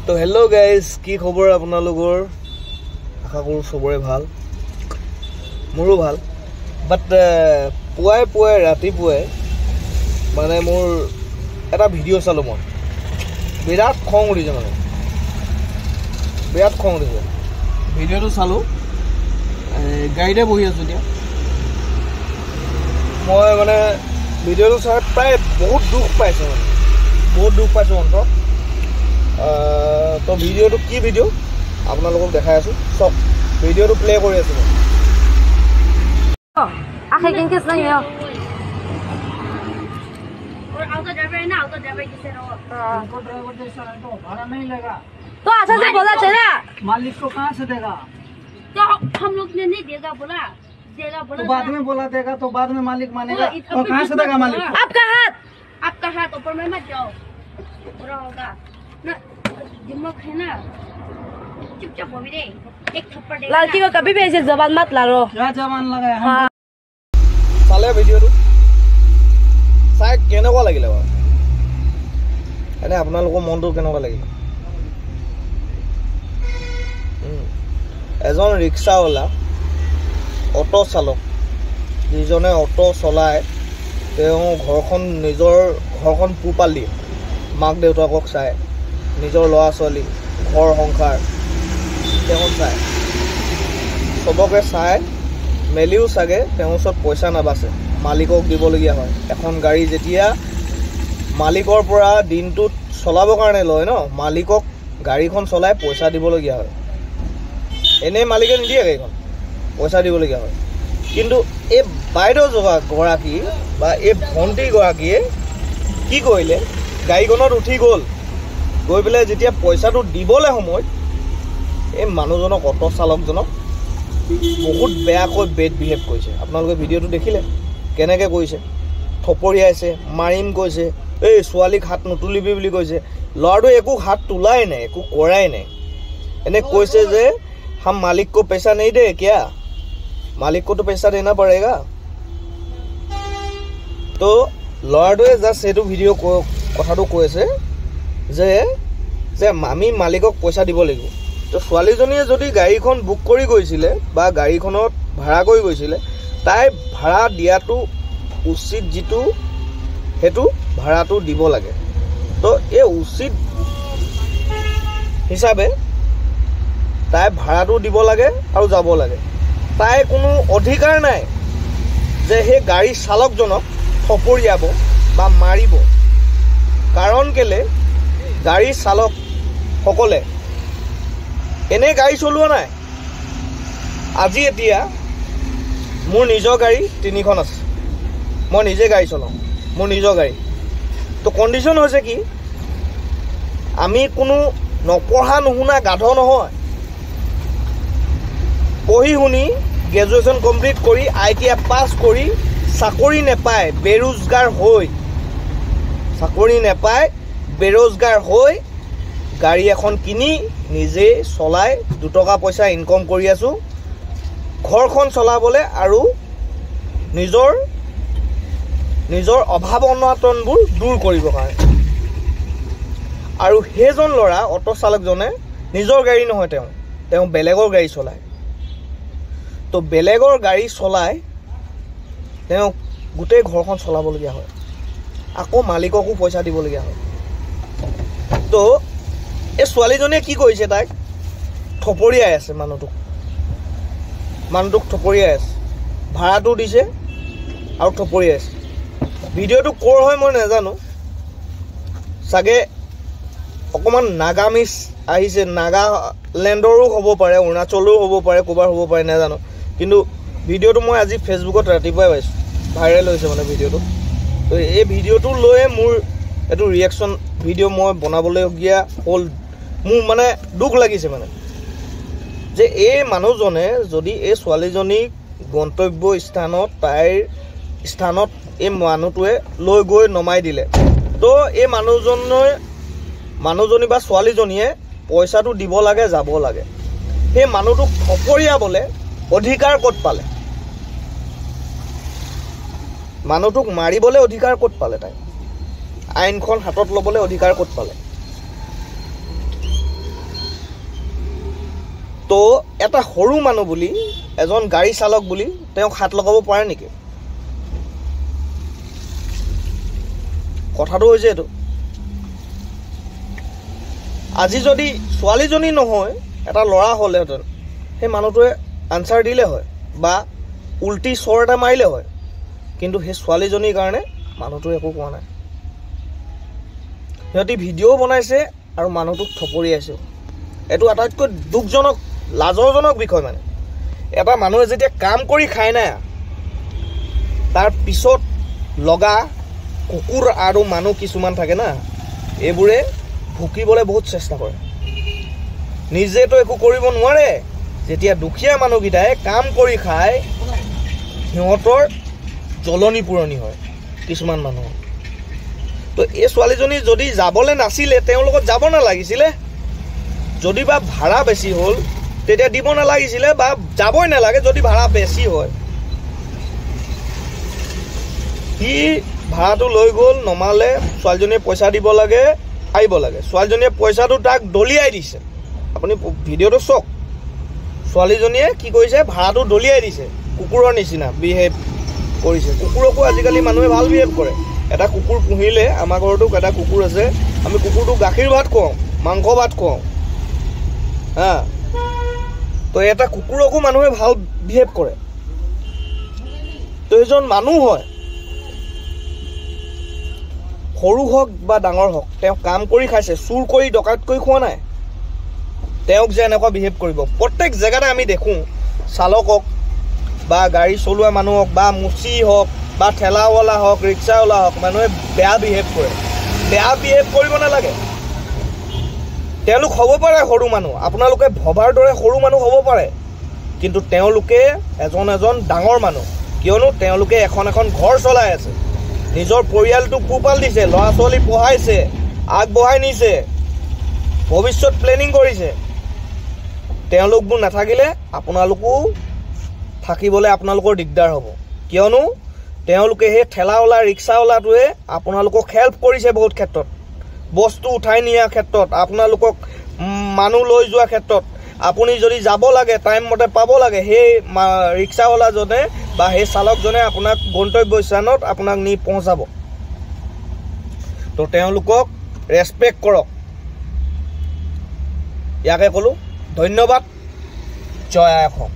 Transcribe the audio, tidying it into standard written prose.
তো hello' guys, কি খবৰ আপোনালোকৰ? আশা কৰোঁ চবৰে ভাল, মোৰো ভাল। বাট পুৱাই ৰাতিপুৱাই মানে মোৰ এটা ভিডিঅ' চালোঁ। মই বিৰাট খং উঠিছে, বিৰাট খং উঠিছে। ভিডিঅ'টো চালোঁ, গাড়ীতে বহি আছোঁ এতিয়া। মই মানে ভিডিঅ'টো চাই প্ৰায় বহুত দুখ পাইছোঁ, অন্তত। তো ভিডিঅ'টো কি ভিডিঅ' আপোনালোকক দেখাই আছোঁ, চব ভিডিঅ'টো প্লে কৰি আছোঁ মই। तो अच्छा से बोला चला, मालिक को कहाँ से देगा? तो हम लोग ने नहीं देगा बोला तो बाद में बोला देगा, तो बाद में मालिक मानेगा। तो कहाँ से देगा मालिक? आपका हाथ ऊपर में मत जाओ, पूरा होगा ना। दिमाग है ना, चुपचाप हो भी दे, एक थप्पड़ देगा। लड़की को कभी भी ऐसे जबान मत लाओ। क्या जबान लगाया? हाँ। চালে ভিডিঅ'টো চাই কেনেকুৱা লাগিলে বাৰু? এনে আপোনালোকৰ মনটো কেনেকুৱা লাগিলে? এজন ৰিক্সাৱালা, অটো চালক, যিজনে অটো চলায়, তেওঁ নিজৰ ঘৰখন পোহপাল দিয়ে। মাক দেউতাকক চায়, নিজৰ ল'ৰা ছোৱালী, ঘৰ সংসাৰ তেওঁ চায়, চবকে চাই মেলিও চাগে তেওঁৰ ওচৰত পইচা নাবাচে, মালিকক দিবলগীয়া হয়। এখন গাড়ী যেতিয়া মালিকৰ পৰা দিনটোত চলাবৰ কাৰণে লয় ন, মালিকক গাড়ীখন চলাই পইচা দিবলগীয়া হয়। এনেই মালিকে নিদিয়ে, গাড়ীখন পইচা দিবলগীয়া হয়। কিন্তু এই বাইদেউ গৰাকী বা এই ভণ্টিগৰাকীয়ে কি কৰিলে, গাড়ীখনত উঠি গ'ল, গৈ পেলাই যেতিয়া পইচাটো দিবলৈ সময়ত এই মানুহজনক, অটো চালকজনক বহুত বেয়াকৈ বেড বিহেভ কৰিছে। আপোনালোকে ভিডিঅ'টো দেখিলে কেনেকৈ কৰিছে, থপৰিয়াইছে, মাৰিম কৈছে, এই ছোৱালীক হাত নুতুলিবি বুলি কৈছে। ল'ৰাটোৱে একো হাত তোলাই নাই, একো কৰাই নাই। এনে কৈছে যে हम मालिक को पैसा नहीं दे क्या, मालिक को तो पैसा देना पड़ेगा। तो ল'ৰাটোৱে জাষ্ট সেইটো ভিডিঅ' কথাটো কৈছে যে আমি মালিকক পইচা দিব লাগিব। তো ছোৱালীজনীয়ে যদি গাড়ীখন বুক কৰি গৈছিলে বা গাড়ীখনত ভাড়া কৰি গৈছিলে, তাই ভাড়া দিয়াটো উচিত, যিটো সেইটো ভাড়াটো দিব লাগে। তো এই উচিত হিচাপে তাই ভাড়াটো দিব লাগে আৰু যাব লাগে। তাই কোনো অধিকাৰ নাই যে সেই গাড়ী চালকজনক থপৰিয়াব বা মাৰিব। কাৰণ কেলে, গাড়ী চালকসকলে এনেই গাড়ী চলোৱা নাই। আজি এতিয়া মোৰ নিজৰ গাড়ী 3খন আছে, মই নিজে গাড়ী চলাওঁ, মোৰ নিজৰ গাড়ী। তো কণ্ডিশ্যন হৈছে কি, আমি কোনো নপঢ়া নুশুনা গাধ নহয়। পঢ়ি শুনি গ্ৰেজুৱেশ্যন কমপ্লিট কৰি ITI পাছ কৰি চাকৰি নেপায়, বেৰোজগাৰ হৈ গাড়ী এখন কিনি নিজে চলাই 2 টকা পইচা ইনকম কৰি আছোঁ, ঘৰখন চলাবলৈ আৰু নিজৰ অভাৱ অনাটনবোৰ দূৰ কৰিবৰ কাৰণে। আৰু সেইজন ল'ৰা, অটো চালকজনে নিজৰ গাড়ী নহয়, তেওঁ বেলেগৰ গাড়ী চলায়। তো বেলেগৰ গাড়ী চলাই তেওঁ গোটেই ঘৰখন চলাবলগীয়া হয়, আকৌ মালিককো পইচা দিবলগীয়া হয়। তো এই ছোৱালীজনীয়ে কি কৰিছে, তাইক থপৰিয়াই আছে, মানুহটোক থপৰিয়াই আছে, ভাড়াটো দিছে আৰু থপৰিয়াই আছে। ভিডিঅ'টো ক'ৰ হয় মই নাজানো, চাগে অকণমান নাগামিজ আহিছে, নাগালেণ্ডৰো হ'ব পাৰে, অৰুণাচলৰো হ'ব পাৰে, ক'ৰবাৰ হ'ব পাৰে, নাজানো। কিন্তু ভিডিঅ'টো মই আজি ফেচবুকত ৰাতিপুৱাই পাইছোঁ, ভাইৰেল হৈছে মানে ভিডিঅ'টো। তো এই ভিডিঅ'টো লৈয়ে মোৰ এইটো ৰিয়েকশ্যন ভিডিঅ' মই বনাবলগীয়া হ'ল। মোৰ মানে দুখ লাগিছে মানে, যে এই মানুহজনে যদি এই ছোৱালীজনীক গন্তব্য স্থানত, তাইৰ স্থানত এই মানুহটোৱে লৈ গৈ নমাই দিলে, তো এই মানুহজনী বা ছোৱালীজনীয়ে পইচাটো দিব লাগে, যাব লাগে। সেই মানুহটোক থপৰিয়াবলৈ অধিকাৰ ক'ত পালে? মানুহটোক মাৰিবলৈ অধিকাৰ ক'ত পালে? তাই আইনখন হাতত ল'বলৈ অধিকাৰ ক'ত পালে? তো এটা সৰু মানুহ বুলি এজন গাড়ী চালক বুলি তেওঁক হাত লগাব পাৰে নেকি? কথাটো হৈছে এইটো, আজি যদি ছোৱালীজনী নহয় এটা ল'ৰা হ'লেহেঁতেন সেই মানুহটোৱে আনচাৰ দিলে হয় বা উল্টি চৰ এটা মাৰিলে হয়, কিন্তু সেই ছোৱালীজনীৰ কাৰণে মানুহটোৱে একো কোৱা নাই। সিহঁতি ভিডিঅ' বনাইছে আৰু মানুহটোক থপৰিয়াইছে। এইটো আটাইতকৈ দুখজনক লাজৰজনক বিষয়। মানে এটা মানুহে যেতিয়া কাম কৰি খায় না, তাৰ পিছত লগা কুকুৰ আৰু মানুহ কিছুমান থাকে না, এইবোৰে ভুকিবলৈ বহুত চেষ্টা কৰে, নিজেতো একো কৰিব নোৱাৰে। যেতিয়া দুখীয়া মানুহকেইটাই কাম কৰি খায় সিহঁতৰ জ্বলনি পুৰণি হয় কিছুমান মানুহ। তো এই ছোৱালীজনী যদি যাবলৈ নাছিলে তেওঁৰ লগত যাব নালাগিছিলে। যদি বা ভাড়া বেছি হ'ল তেতিয়া দিব নালাগিছিলে বা যাবই নালাগে যদি ভাড়া বেছি হয়। সি ভাড়াটো লৈ গ'ল, নমালে, ছোৱালীজনীয়ে পইচা দিব লাগে, আহিব লাগে। ছোৱালীজনীয়ে পইচাটো তাক দলিয়াই দিছে। আপুনি ভিডিঅ'টো চাওক, ছোৱালীজনীয়ে কি কৰিছে, ভাড়াটো দলিয়াই দিছে, কুকুৰৰ নিচিনা বিহেভ কৰিছে। কুকুৰকো আজিকালি মানুহে ভাল বিহেভ কৰে। এটা কুকুৰ পুহিলে, আমাৰ ঘৰতো এটা কুকুৰ আছে, আমি কুকুৰটোক গাখীৰ ভাত খুৱাওঁ, মাংস ভাত খুৱাওঁ হা। তো এটা কুকুৰকো মানুহে ভাল বিহেভ কৰে। তো এজন মানুহ হয়, সৰু হওক বা ডাঙৰ হওক, তেওঁ কাম কৰি খাইছে, চুৰ কৰি ডকাইত কৰি খোৱা নাই। তেওঁক যে এনেকুৱা বিহেভ কৰিব, প্ৰত্যেক জেগাতে আমি দেখোঁ চালকক বা গাড়ী চলোৱা মানুহক বা মুচি হওক বা ঠেলাৱালা হওক, ৰিক্সাৱালা হওক, মানুহে বেয়া বিহেভ কৰে। বেয়া বিহেভ কৰিব নালাগে। তেওঁলোক হ'ব পাৰে সৰু মানুহ, আপোনালোকে ভবাৰ দৰে সৰু মানুহ হ'ব পাৰে, কিন্তু তেওঁলোকে এজন ডাঙৰ মানুহ। কিয়নো তেওঁলোকে এখন ঘৰ চলাই আছে, নিজৰ পৰিয়ালটো পোহপাল দিছে, ল'ৰা ছোৱালী পঢ়াইছে, আগবঢ়াই নিছে, ভৱিষ্যত প্লেনিং কৰিছে। তেওঁলোকবোৰ নাথাকিলে আপোনালোকো থাকিবলৈ আপোনালোকৰ দিগদাৰ হ'ব। কিয়নো তেওঁলোকে সেই ঠেলাৱালা ৰিক্সাৱালাটোৱে আপোনালোকক হেল্প কৰিছে বহুত ক্ষেত্ৰত, বস্তু উঠাই নিয়াৰ ক্ষেত্ৰত, আপোনালোকক মানুহ লৈ যোৱাৰ ক্ষেত্ৰত। আপুনি যদি যাব লাগে টাইম মতে পাব লাগে, সেই ৰিক্সাৱালাজনে বা সেই চালকজনে আপোনাক গন্তব্য স্থানত আপোনাক নি পহুচাব। তো তেওঁলোকক ৰেচপেক্ট কৰক। ইয়াকে ক'লোঁ। ধন্যবাদ। জয় আই অসম।